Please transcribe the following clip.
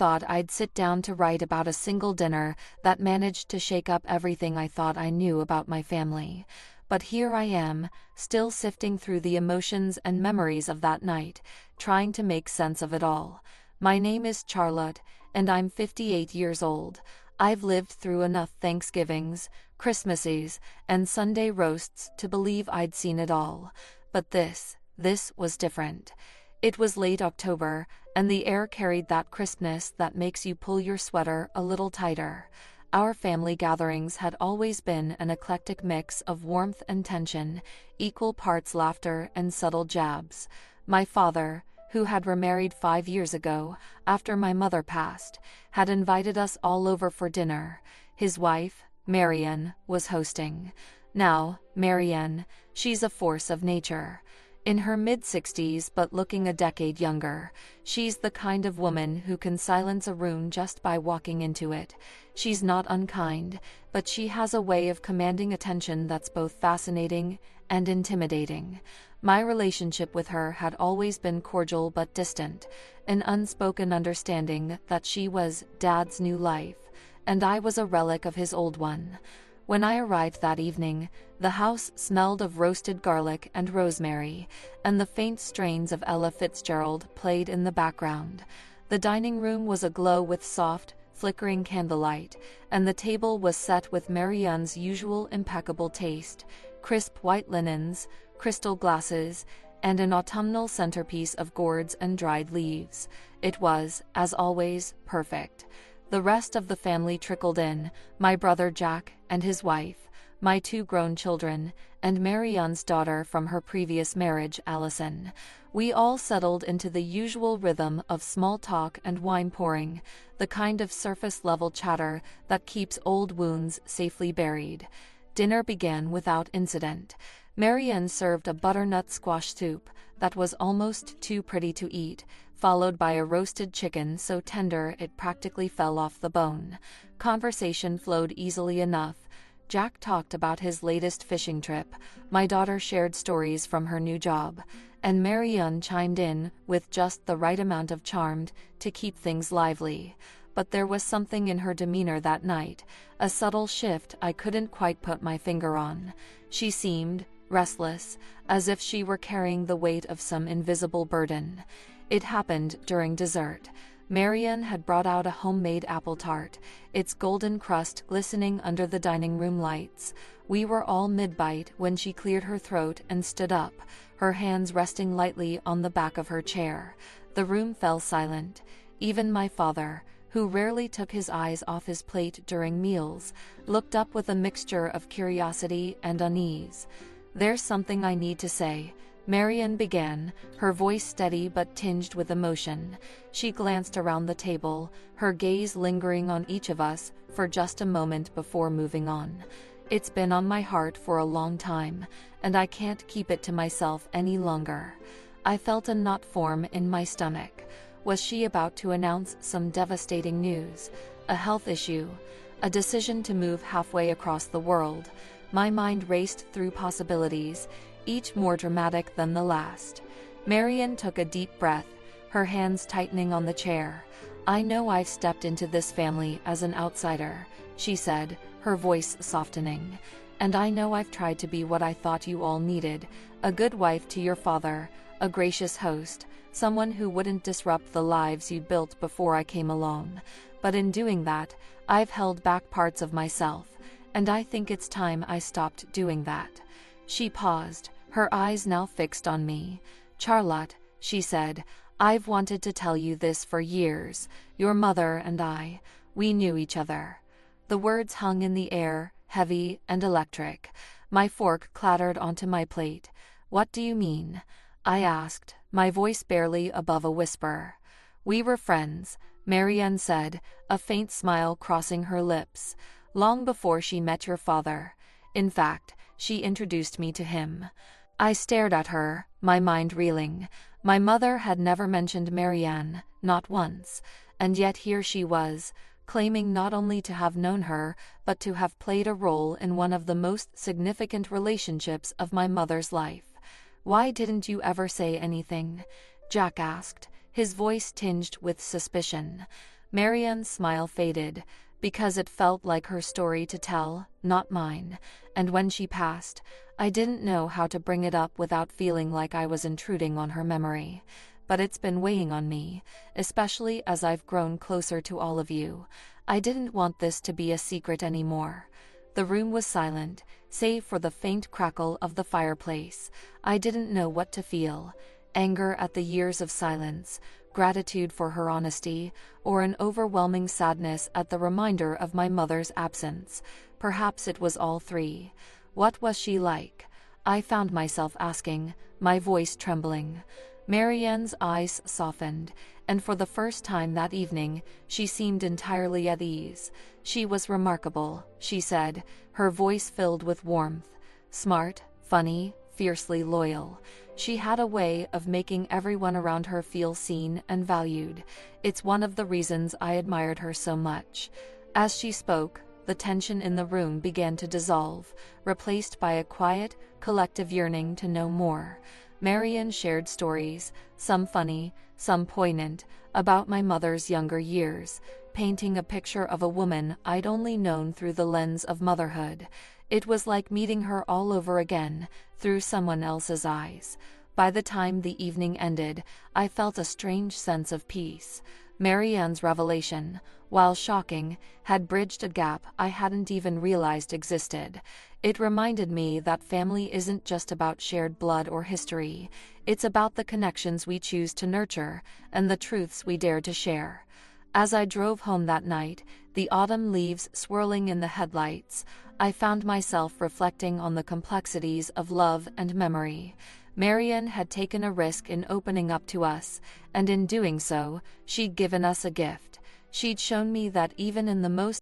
thought I'd sit down to write about a single dinner that managed to shake up everything I thought I knew about my family. But here I am, still sifting through the emotions and memories of that night, trying to make sense of it all. My name is Charlotte, and I'm 58 years old. I've lived through enough Thanksgivings, Christmases, and Sunday roasts to believe I'd seen it all. But this was different. It was late October, and the air carried that crispness that makes you pull your sweater a little tighter. Our family gatherings had always been an eclectic mix of warmth and tension, equal parts laughter and subtle jabs. My father, who had remarried 5 years ago, after my mother passed, had invited us all over for dinner. His wife, Marianne, was hosting. Now, Marianne, she's a force of nature. In her mid-60s but looking a decade younger, she's the kind of woman who can silence a room just by walking into it. She's not unkind, but she has a way of commanding attention that's both fascinating and intimidating. My relationship with her had always been cordial but distant, an unspoken understanding that she was Dad's new life, and I was a relic of his old one. When I arrived that evening, the house smelled of roasted garlic and rosemary, and the faint strains of Ella Fitzgerald played in the background. The dining room was aglow with soft, flickering candlelight, and the table was set with Marianne's usual impeccable taste: crisp white linens, crystal glasses, and an autumnal centerpiece of gourds and dried leaves. It was, as always, perfect. The rest of the family trickled in: my brother Jack and his wife, my 2 grown children, and Marianne's daughter from her previous marriage, Allison. We all settled into the usual rhythm of small talk and wine pouring, the kind of surface-level chatter that keeps old wounds safely buried. Dinner began without incident. Marianne served a butternut squash soup that was almost too pretty to eat, followed by a roasted chicken so tender it practically fell off the bone. Conversation flowed easily enough. Jack talked about his latest fishing trip, my daughter shared stories from her new job, and Marianne chimed in with just the right amount of charm to keep things lively. But there was something in her demeanor that night, a subtle shift I couldn't quite put my finger on. She seemed restless, as if she were carrying the weight of some invisible burden. It happened during dessert. Marianne had brought out a homemade apple tart, its golden crust glistening under the dining room lights. We were all mid-bite when she cleared her throat and stood up, her hands resting lightly on the back of her chair. The room fell silent. Even my father, who rarely took his eyes off his plate during meals, looked up with a mixture of curiosity and unease. "There's something I need to say," Marianne began, her voice steady but tinged with emotion. She glanced around the table, her gaze lingering on each of us for just a moment before moving on. "It's been on my heart for a long time, and I can't keep it to myself any longer." I felt a knot form in my stomach. Was she about to announce some devastating news? A health issue? A decision to move halfway across the world? My mind raced through possibilities, each more dramatic than the last. Marianne took a deep breath, her hands tightening on the chair. "I know I've stepped into this family as an outsider," she said, her voice softening. "And I know I've tried to be what I thought you all needed, a good wife to your father, a gracious host, someone who wouldn't disrupt the lives you built before I came along. But in doing that, I've held back parts of myself, and I think it's time I stopped doing that." She paused, her eyes now fixed on me. "Charlotte," she said, "I've wanted to tell you this for years. Your mother and I, we knew each other." The words hung in the air, heavy and electric. My fork clattered onto my plate. "What do you mean?" I asked, my voice barely above a whisper. "We were friends," Marianne said, a faint smile crossing her lips. "Long before she met your father. In fact, she introduced me to him." I stared at her, my mind reeling. My mother had never mentioned Marianne, not once, and yet here she was, claiming not only to have known her, but to have played a role in one of the most significant relationships of my mother's life. "Why didn't you ever say anything?" Jack asked, his voice tinged with suspicion. Marianne's smile faded, because it felt like her story to tell, not mine, and when she passed, I didn't know how to bring it up without feeling like I was intruding on her memory. But it's been weighing on me, especially as I've grown closer to all of you. I didn't want this to be a secret anymore. The room was silent, save for the faint crackle of the fireplace. I didn't know what to feel: anger at the years of silence, gratitude for her honesty, or an overwhelming sadness at the reminder of my mother's absence. Perhaps it was all three. What was she like? I found myself asking, my voice trembling. Marianne's eyes softened, and for the first time that evening, she seemed entirely at ease. She was remarkable, she said, her voice filled with warmth. Smart, funny, fiercely loyal. She had a way of making everyone around her feel seen and valued. It's one of the reasons I admired her so much. As she spoke, the tension in the room began to dissolve, replaced by a quiet, collective yearning to know more. Marianne shared stories, some funny, some poignant, about my mother's younger years, painting a picture of a woman I'd only known through the lens of motherhood. It was like meeting her all over again, through someone else's eyes. By the time the evening ended, I felt a strange sense of peace. Marianne's revelation, while shocking, had bridged a gap I hadn't even realized existed. It reminded me that family isn't just about shared blood or history. It's about the connections we choose to nurture, and the truths we dare to share. As I drove home that night, the autumn leaves swirling in the headlights, I found myself reflecting on the complexities of love and memory. Marianne had taken a risk in opening up to us, and in doing so, she'd given us a gift. She'd shown me that even in the most